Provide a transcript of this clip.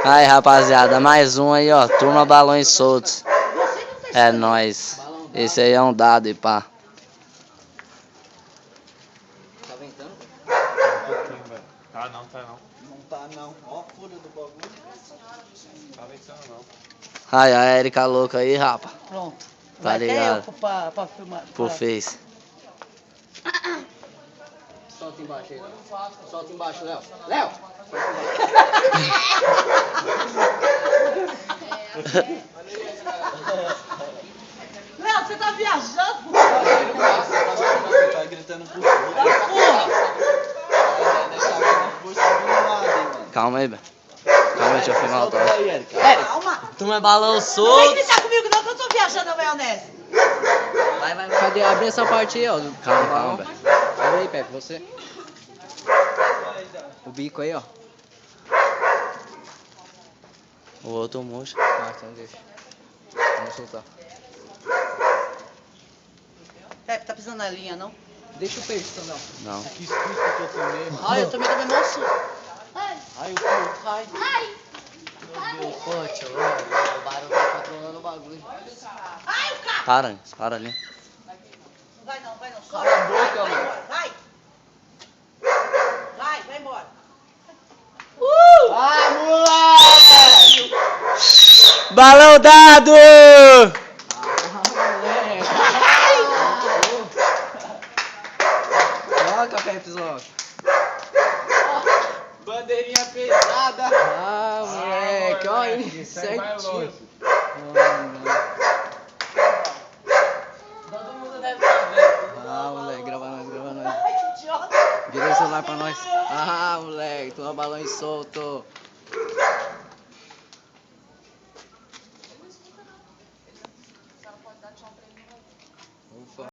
Aí, rapaziada, mais um aí, ó. Turma Balões Soltos. É nóis. Esse aí é um dado, e pá. Tá ventando? Tá não, tá não. Não tá não. Ó a fúria do bagulho. Tá ventando não. Aí, a Erika louca aí, rapa. Pronto. Tá Vai ligado? até eu pra filmar. Por Face. Solta embaixo aí. Solta embaixo, Léo. Léo! Léo, você tá viajando? Tá gritando por fora. Calma aí, velho. Calma aí, deixa eu filmar o troço. Calma. Turma Balão Não vem Solto. gritar comigo não, que eu tô viajando na maionese. Vai. Cadê? Abre essa parte aí, ó. Calma, velho. Abre aí, Pepe, você. O bico aí, ó. O outro moço. Ah, então deixa. Vamos soltar. Pepe, tá pisando na linha, não? Deixa o peixe, Sandão. Não. Que susto que eu tomei, mano. Ai, eu também tomei mal susto. Ai, o cu. Ai. Pô, tio, o Barão tá controlando o bagulho. Ai, o carro. Para ali. Vai não. Cala a boca, vai mano. embora, vai. Vai embora. Ai, moleque! Balão dado! Coloca, Pepe, ó. Bandeirinha pesada. Ah, moleque, olha aí, certinho. Todo mundo deve estar vendo. Ah, moleque, grava nós. Ai, que idiota. Vira o celular pra nós. Ah, moleque, toma balão solto.